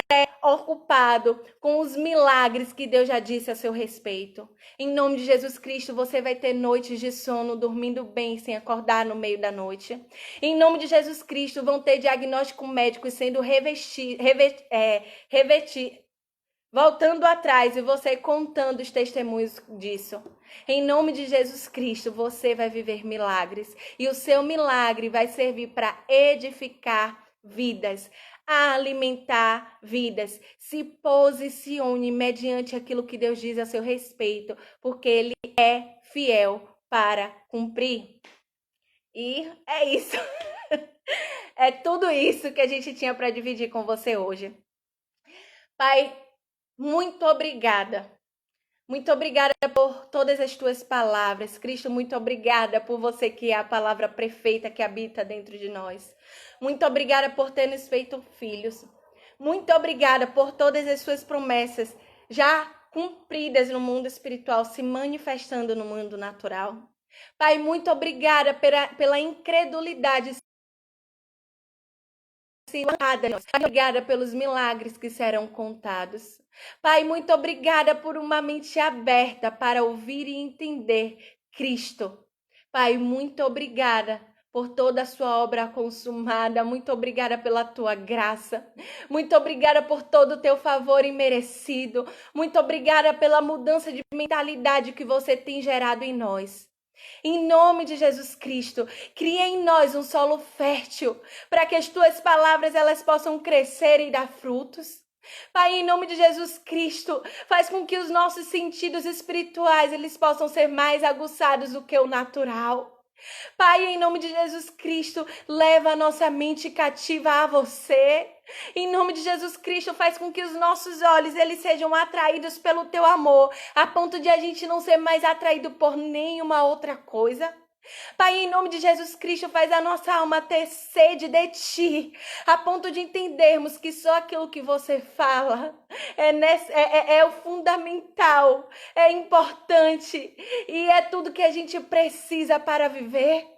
preocupado com os milagres que Deus já disse a seu respeito. Em nome de Jesus Cristo, você vai ter noites de sono, dormindo bem, sem acordar no meio da noite. Em nome de Jesus Cristo, vão ter diagnóstico médico sendo voltando atrás e você contando os testemunhos disso. Em nome de Jesus Cristo, você vai viver milagres. E o seu milagre vai servir para edificar vidas, alimentar vidas. Se posicione mediante aquilo que Deus diz a seu respeito, porque Ele é fiel para cumprir. E é isso. É tudo isso que a gente tinha para dividir com você hoje. Pai, muito obrigada. Muito obrigada por todas as tuas palavras. Cristo, muito obrigada por você que é a palavra perfeita que habita dentro de nós. Muito obrigada por ter nos feito filhos. Muito obrigada por todas as suas promessas já cumpridas no mundo espiritual, se manifestando no mundo natural. Pai, muito obrigada pela incredulidade. Obrigada pelos milagres que serão contados. Pai, muito obrigada por uma mente aberta para ouvir e entender Cristo. Pai, muito obrigada por toda a sua obra consumada. Muito obrigada pela tua graça. Muito obrigada por todo o teu favor imerecido. Muito obrigada pela mudança de mentalidade que você tem gerado em nós. Em nome de Jesus Cristo, cria em nós um solo fértil para que as tuas palavras elas possam crescer e dar frutos. Pai, em nome de Jesus Cristo, faz com que os nossos sentidos espirituais eles possam ser mais aguçados do que o natural. Pai, em nome de Jesus Cristo, leva a nossa mente cativa a você. Em nome de Jesus Cristo, faz com que os nossos olhos eles sejam atraídos pelo teu amor, a ponto de a gente não ser mais atraído por nenhuma outra coisa. Pai, em nome de Jesus Cristo, faz a nossa alma ter sede de Ti, a ponto de entendermos que só aquilo que você fala é o fundamental, é importante e é tudo que a gente precisa para viver.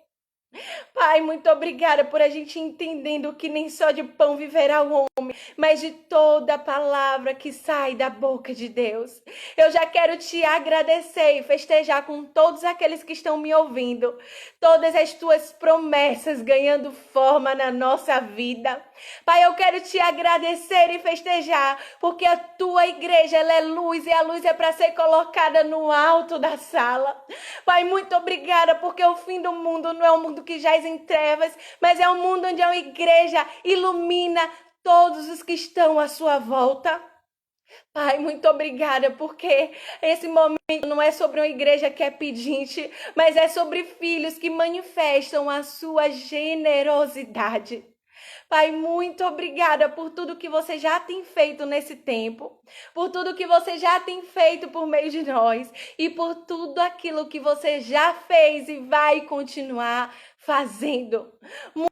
Pai, muito obrigada por a gente entendendo que nem só de pão viverá o homem, mas de toda a palavra que sai da boca de Deus. Eu já quero te agradecer e festejar com todos aqueles que estão me ouvindo, todas as tuas promessas ganhando forma na nossa vida. Pai, eu quero te agradecer e festejar, porque a tua igreja ela é luz e a luz é para ser colocada no alto da sala. Pai, muito obrigada, porque o fim do mundo não é um mundo que jaz em trevas, mas é um mundo onde a igreja ilumina todos os que estão à sua volta. Pai, muito obrigada, porque esse momento não é sobre uma igreja que é pedinte, mas é sobre filhos que manifestam a sua generosidade. Pai, muito obrigada por tudo que você já tem feito nesse tempo, por tudo que você já tem feito por meio de nós e por tudo aquilo que você já fez e vai continuar fazendo.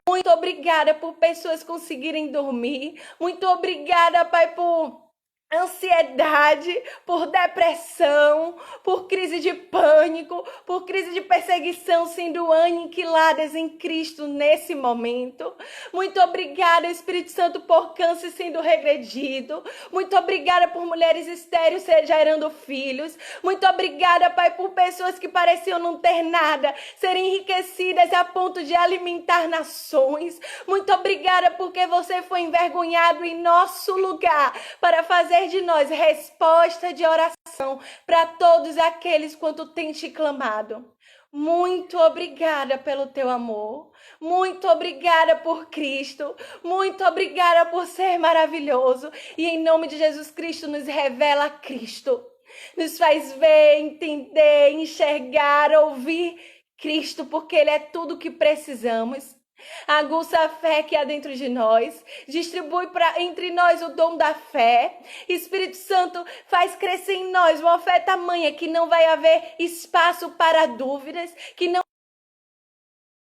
Muito obrigada por pessoas conseguirem dormir. Muito obrigada, Pai, por ansiedade, por depressão, por crise de pânico, por crise de perseguição sendo aniquiladas em Cristo nesse momento. Muito obrigada, Espírito Santo, por câncer sendo regredido. Muito obrigada por mulheres estéreis gerando filhos. Muito obrigada, Pai, por pessoas que pareciam não ter nada, serem enriquecidas a ponto de alimentar nações. Muito obrigada porque você foi envergonhado em nosso lugar para fazer de nós resposta de oração para todos aqueles quanto tem te clamado. Muito obrigada pelo teu amor. Muito obrigada por Cristo. Muito obrigada por ser maravilhoso. E em nome de Jesus Cristo nos revela Cristo. Nos faz ver, entender, enxergar, ouvir Cristo, porque Ele é tudo o que precisamos. Aguça a fé que há dentro de nós, distribui entre nós o dom da fé. Espírito Santo, faz crescer em nós uma fé tamanha que não vai haver espaço para dúvidas, que não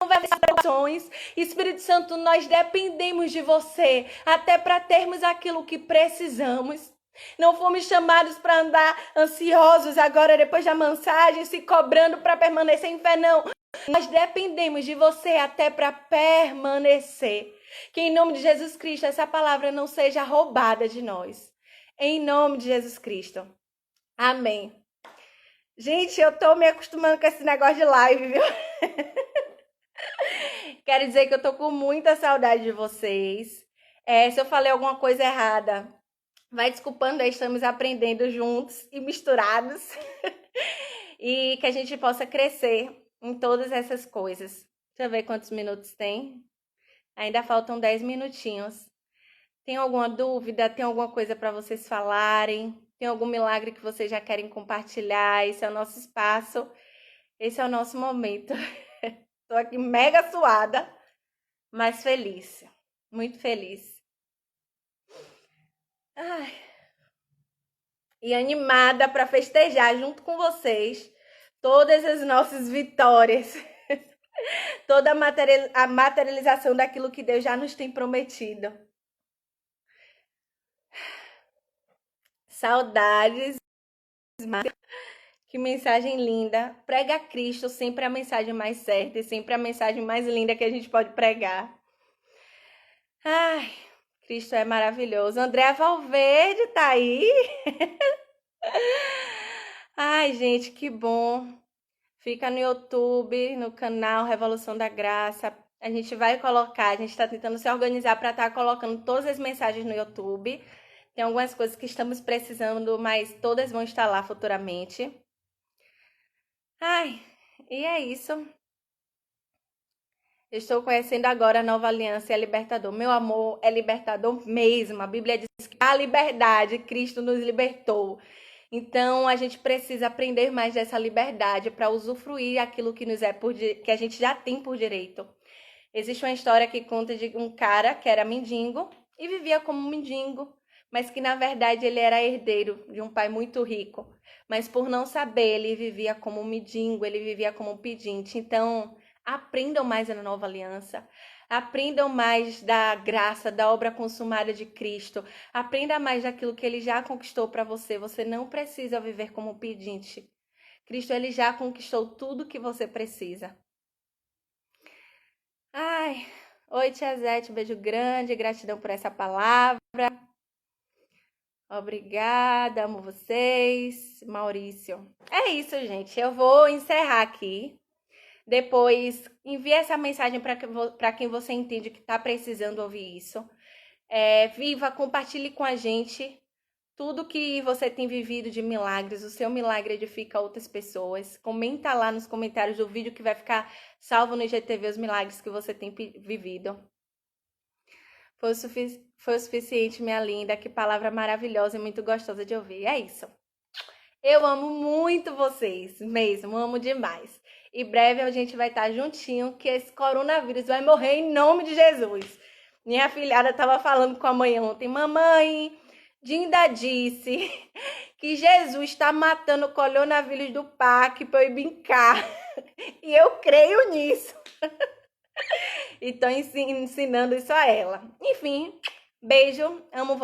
vai haver situações. Espírito Santo, nós dependemos de você, até para termos aquilo que precisamos. Não fomos chamados para andar ansiosos agora, depois da mensagem, se cobrando para permanecer em fé, não. Nós dependemos de você até para permanecer. Que em nome de Jesus Cristo essa palavra não seja roubada de nós. Em nome de Jesus Cristo. Amém. Gente, eu tô me acostumando com esse negócio de live, viu? Quero dizer que eu tô com muita saudade de vocês. Se eu falei alguma coisa errada, Vai desculpando, aí estamos aprendendo juntos e misturados. E que a gente possa crescer em todas essas coisas. Deixa eu ver quantos minutos tem. Ainda faltam 10 minutinhos. Tem alguma dúvida? Tem alguma coisa para vocês falarem? Tem algum milagre que vocês já querem compartilhar? Esse é o nosso espaço. Esse é o nosso momento. Tô aqui mega suada, mas feliz. Muito feliz. Ai. E animada para festejar junto com vocês todas as nossas vitórias. Toda a materialização daquilo que Deus já nos tem prometido. Saudades. Que mensagem linda. Prega Cristo, sempre a mensagem mais certa e sempre a mensagem mais linda que a gente pode pregar. Ai, Cristo é maravilhoso. Andréa Valverde tá aí. Ai, gente, que bom. Fica no YouTube, no canal Revolução da Graça. A gente vai colocar, a gente está tentando se organizar para estar colocando todas as mensagens no YouTube. Tem algumas coisas que estamos precisando, mas todas vão estar lá futuramente. Ai, e é isso. Estou conhecendo agora a nova aliança e é libertador. Meu amor, é libertador mesmo. A Bíblia diz que a liberdade, Cristo nos libertou. Então, a gente precisa aprender mais dessa liberdade para usufruir aquilo que nos é que a gente já tem por direito. Existe uma história que conta de um cara que era mendigo e vivia como um mendigo, mas que na verdade ele era herdeiro de um pai muito rico. Mas por não saber, ele vivia como um mendigo, ele vivia como um pedinte. Então, aprendam mais na nova aliança. Aprendam mais da graça, da obra consumada de Cristo. Aprenda mais daquilo que ele já conquistou para você. Você não precisa viver como um pedinte. Cristo, ele já conquistou tudo que você precisa. Ai, oi, tia Zete, beijo grande, gratidão por essa palavra. Obrigada, amo vocês. Maurício. É isso, gente. Eu vou encerrar aqui. Depois, envie essa mensagem para quem você entende que está precisando ouvir isso. Viva, compartilhe com a gente tudo que você tem vivido de milagres. O seu milagre edifica outras pessoas. Comenta lá nos comentários do vídeo que vai ficar salvo no IGTV os milagres que você tem vivido. Foi o suficiente, minha linda. Que palavra maravilhosa e muito gostosa de ouvir. É isso. Eu amo muito vocês, mesmo. Amo demais. E breve a gente vai estar juntinho, que esse coronavírus vai morrer em nome de Jesus. Minha filhada estava falando com a mãe ontem. Mamãe, Dinda disse que Jesus está matando o coronavírus do parque para eu ir brincar. E eu creio nisso. E estou ensinando isso a ela. Enfim, beijo, amo vocês.